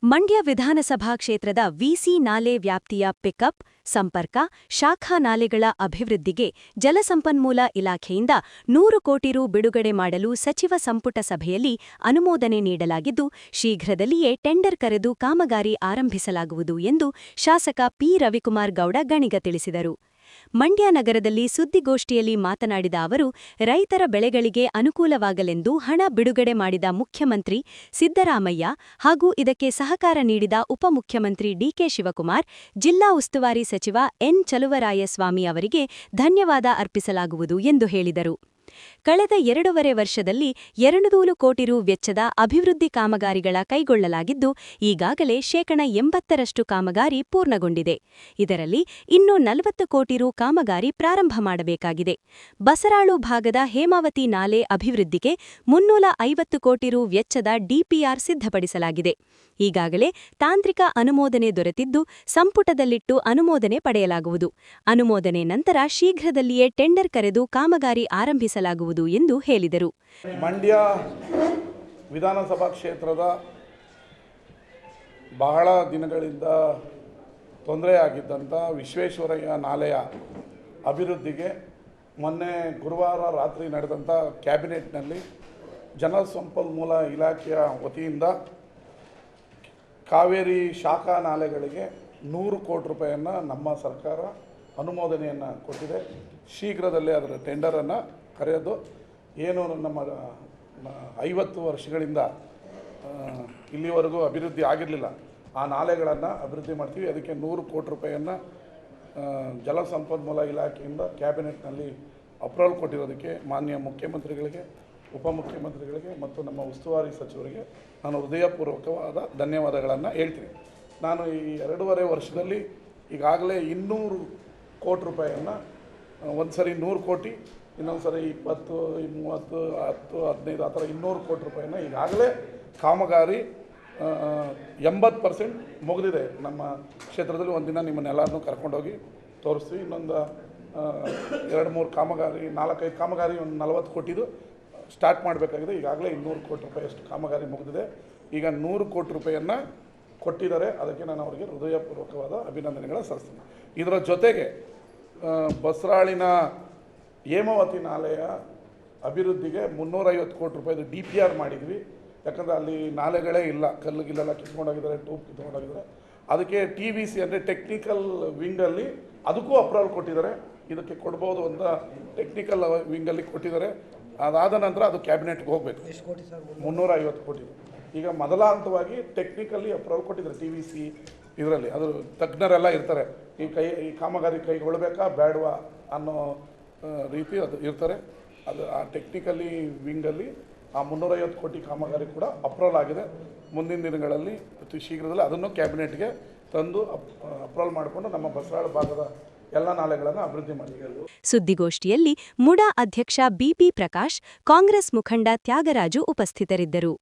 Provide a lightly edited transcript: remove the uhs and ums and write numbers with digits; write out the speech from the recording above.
ಮಂಡ್ಯ ವಿಧಾನಸಭಾ ಕ್ಷೇತ್ರದ ವಿಸಿ ನಾಲೆ ವ್ಯಾಪ್ತಿಯ ಪಿಕಪ್, ಸಂಪರ್ಕ, ಶಾಖಾ ನಾಲೆಗಳ ಅಭಿವೃದ್ಧಿಗೆ ಜಲಸಂಪನ್ಮೂಲ ಇಲಾಖೆಯಿಂದ 100 ಕೋಟಿ ರು ಬಿಡುಗಡೆ ಮಾಡಲು ಸಚಿವ ಸಂಪುಟ ಸಭೆಯಲ್ಲಿ ಅನುಮೋದನೆ ನೀಡಲಾಗಿದ್ದು, ಶೀಘ್ರದಲ್ಲಿಯೇ ಟೆಂಡರ್ ಕರೆದು ಕಾಮಗಾರಿ ಆರಂಭಿಸಲಾಗುವುದು ಎಂದು ಶಾಸಕ ಪಿ. ರವಿಕುಮಾರ್ ಗೌಡ ಗಣಿಗ ತಿಳಿಸಿದರು. ಮಂಡ್ಯ ನಗರದಲ್ಲಿ ಸುದ್ದಿಗೋಷ್ಠಿಯಲ್ಲಿ ಮಾತನಾಡಿದ ಅವರು, ರೈತರ ಬೆಳೆಗಳಿಗೆ ಅನುಕೂಲವಾಗಲೆಂದು ಹಣ ಬಿಡುಗಡೆ ಮಾಡಿದ ಮುಖ್ಯಮಂತ್ರಿ ಸಿದ್ದರಾಮಯ್ಯ ಹಾಗೂ ಇದಕ್ಕೆ ಸಹಕಾರ ನೀಡಿದ ಉಪಮುಖ್ಯಮಂತ್ರಿ ಡಿಕೆ ಶಿವಕುಮಾರ್, ಜಿಲ್ಲಾ ಉಸ್ತುವಾರಿ ಸಚಿವ ಎನ್. ಚಲುವರಾಯಸ್ವಾಮಿ ಅವರಿಗೆ ಧನ್ಯವಾದ ಅರ್ಪಿಸಲಾಗುವುದು ಎಂದು ಹೇಳಿದರು. ಕಳೆದ 2.5 ವರ್ಷದಲ್ಲಿ 200 ಕೋಟಿ ರು ವೆಚ್ಚದ ಅಭಿವೃದ್ಧಿ ಕಾಮಗಾರಿಗಳ ಕೈಗೊಳ್ಳಲಾಗಿದ್ದು, ಈಗಾಗಲೇ 80% ಕಾಮಗಾರಿ ಪೂರ್ಣಗೊಂಡಿದೆ. ಇದರಲ್ಲಿ ಇನ್ನೂ 40 ಕೋಟಿ ರು ಕಾಮಗಾರಿ ಪ್ರಾರಂಭ ಮಾಡಬೇಕಾಗಿದೆ. ಬಸರಾಳು ಭಾಗದ ಹೇಮಾವತಿ ನಾಲೆ ಅಭಿವೃದ್ಧಿಗೆ 350 ಕೋಟಿ ರು ವೆಚ್ಚದ ಡಿಪಿಆರ್ ಸಿದ್ಧಪಡಿಸಲಾಗಿದೆ. ಈಗಾಗಲೇ ತಾಂತ್ರಿಕ ಅನುಮೋದನೆ ದೊರೆತಿದ್ದು, ಸಂಪುಟದಲ್ಲಿಟ್ಟು ಅನುಮೋದನೆ ಪಡೆಯಲಾಗುವುದು. ಅನುಮೋದನೆ ನಂತರ ಶೀಘ್ರದಲ್ಲಿಯೇ ಟೆಂಡರ್ ಕರೆದು ಕಾಮಗಾರಿ ಆರಂಭಿಸಲಾಗುವುದು ಎಂದು ಹೇಳಿದರು. ಮಂಡ್ಯ ವಿಧಾನಸಭಾ ಕ್ಷೇತ್ರದ ಬಹಳ ದಿನಗಳಿಂದ ತೊಂದರೆಯಾಗಿದ್ದಂಥ ವಿಶ್ವೇಶ್ವರಯ್ಯ ನಾಲೆಯ ಅಭಿವೃದ್ಧಿಗೆ ಮೊನ್ನೆ ಗುರುವಾರ ರಾತ್ರಿ ನಡೆದಂಥ ಕ್ಯಾಬಿನೆಟ್ನಲ್ಲಿ ಜಲಸಂಪನ್ಮೂಲ ಇಲಾಖೆಯ ವತಿಯಿಂದ ಕಾವೇರಿ ಶಾಖಾ ನಾಲೆಗಳಿಗೆ 100 ಕೋಟಿ ರೂಪಾಯಿಯನ್ನು ನಮ್ಮ ಸರ್ಕಾರ ಅನುಮೋದನೆಯನ್ನು ಕೊಟ್ಟಿದೆ. ಶೀಘ್ರದಲ್ಲೇ ಅದರ ಟೆಂಡರನ್ನು ಕರೆಯೋದು, ಏನು ನಮ್ಮ 50 ವರ್ಷಗಳಿಂದ ಇಲ್ಲಿವರೆಗೂ ಅಭಿವೃದ್ಧಿ ಆಗಿರಲಿಲ್ಲ, ಆ ನಾಲೆಗಳನ್ನು ಅಭಿವೃದ್ಧಿ ಮಾಡ್ತೀವಿ. ಅದಕ್ಕೆ 100 ಕೋಟಿ ರೂಪಾಯಿಯನ್ನು ಜಲಸಂಪನ್ಮೂಲ ಇಲಾಖೆಯಿಂದ ಕ್ಯಾಬಿನೆಟ್ನಲ್ಲಿ ಅಪ್ರೂವಲ್ ಕೊಟ್ಟಿರೋದಕ್ಕೆ ಮಾನ್ಯ ಮುಖ್ಯಮಂತ್ರಿಗಳಿಗೆ, ಉಪಮುಖ್ಯಮಂತ್ರಿಗಳಿಗೆ ಮತ್ತು ನಮ್ಮ ಉಸ್ತುವಾರಿ ಸಚಿವರಿಗೆ ನಾನು ಹೃದಯಪೂರ್ವಕವಾದ ಧನ್ಯವಾದಗಳನ್ನು ಹೇಳ್ತೀನಿ. ನಾನು ಈ 2.5 ವರ್ಷದಲ್ಲಿ ಈಗಾಗಲೇ 200 ಕೋಟಿ ರೂಪಾಯಿಯನ್ನು, ಒಂದು ಸರಿ 100 ಕೋಟಿ, ಇನ್ನೊಂದು ಸರಿ 20, 30, 10, 15 ಆ ಥರ 200 ಕೋಟಿ ರೂಪಾಯಿನ ಈಗಾಗಲೇ ಕಾಮಗಾರಿ 80% ಮುಗಿದಿದೆ. ನಮ್ಮ ಕ್ಷೇತ್ರದಲ್ಲಿ ಒಂದಿನ ನಿಮ್ಮನ್ನೆಲ್ಲರನ್ನೂ ಕರ್ಕೊಂಡೋಗಿ ತೋರಿಸ್ತೀವಿ. ಇನ್ನೊಂದು 2-3 ಕಾಮಗಾರಿ, 4-5 ಕಾಮಗಾರಿ, ಒಂದು 40 ಕೋಟಿದು ಸ್ಟಾರ್ಟ್ ಮಾಡಬೇಕಾಗಿದೆ. ಈಗಾಗಲೇ 200 ಕೋಟಿ ರೂಪಾಯಿಯಷ್ಟು ಕಾಮಗಾರಿ ಮುಗಿದಿದೆ. ಈಗ 100 ಕೋಟಿ ರೂಪಾಯಿಯನ್ನು ಕೊಟ್ಟಿದ್ದಾರೆ. ಅದಕ್ಕೆ ನಾನು ಅವರಿಗೆ ಹೃದಯಪೂರ್ವಕವಾದ ಅಭಿನಂದನೆಗಳ ಸಲ್ಲಿಸ್ತೀನಿ. ಇದರ ಜೊತೆಗೆ ಬಸರಾಳಿನ ಹೇಮಾವತಿ ನಾಲೆಯ ಅಭಿವೃದ್ಧಿಗೆ 350 ಕೋಟಿ ರೂಪಾಯಿದು DPR ಮಾಡಿದ್ವಿ. ಯಾಕಂದರೆ ಅಲ್ಲಿ ನಾಲೆಗಳೇ ಇಲ್ಲ, ಕಲ್ಲುಗಿಲ್ಲೆಲ್ಲ ಕಿತ್ಕೊಂಡೋಗಿದ್ದಾರೆ, ಟೂಬ್ ಕಿತ್ಕೊಂಡೋಗಿದ್ದಾರೆ. ಅದಕ್ಕೆ TVC ಅಂದರೆ ಟೆಕ್ನಿಕಲ್ ವಿಂಗಲ್ಲಿ ಅದಕ್ಕೂ ಅಪ್ರೂವಲ್ ಕೊಟ್ಟಿದ್ದಾರೆ. ಇದಕ್ಕೆ ಕೊಡ್ಬೋದು ಅಂತ ಟೆಕ್ನಿಕಲ್ ವಿಂಗಲ್ಲಿ ಕೊಟ್ಟಿದ್ದಾರೆ. ಅದಾದ ನಂತರ ಅದು ಕ್ಯಾಬಿನೆಟ್ಗೆ ಹೋಗಬೇಕು. 350 ಕೋಟಿ. ಈಗ ಮೊದಲ ಹಂತವಾಗಿ ಟೆಕ್ನಿಕಲಿ ಅಪ್ರೂವಲ್ ಕೊಟ್ಟಿದ್ದಾರೆ TVC ಇದರಲ್ಲಿ. ಅದು ತಜ್ಞರೆಲ್ಲ ಇರ್ತಾರೆ, ಈ ಕಾಮಗಾರಿ ಕೈಗೊಳ್ಳಬೇಕಾ ಬೇಡವಾ ಅನ್ನೋ ರೀತಿ ಅದು ಇರ್ತಾರೆ. ಅದು ಆ ಟೆಕ್ನಿಕಲಿ ವಿಂಗಲ್ಲಿ ಆ 350 ಕೋಟಿ ಕಾಮಗಾರಿ ಕೂಡ ಅಪ್ರೂವಲ್ ಆಗಿದೆ. ಮುಂದಿನ ದಿನಗಳಲ್ಲಿ ಅತಿ ಶೀಘ್ರದಲ್ಲಿ ಅದನ್ನು ಕ್ಯಾಬಿನೆಟ್ಗೆ ತಂದು ಅಪ್ರೂವಲ್ ಮಾಡಿಕೊಂಡು ನಮ್ಮ ಬಸರಾಳು ಭಾಗದ ಎಲ್ಲ ನಾಲೆಗಳನ್ನು ಅಭಿವೃದ್ಧಿ ಮಾಡಿದೆ. ಸುದ್ದಿಗೋಷ್ಠಿಯಲ್ಲಿ ಮುಡಾ ಅಧ್ಯಕ್ಷ ಬಿಪಿ ಪ್ರಕಾಶ್, ಕಾಂಗ್ರೆಸ್ ಮುಖಂಡ ತ್ಯಾಗರಾಜು ಉಪಸ್ಥಿತರಿದ್ದರು.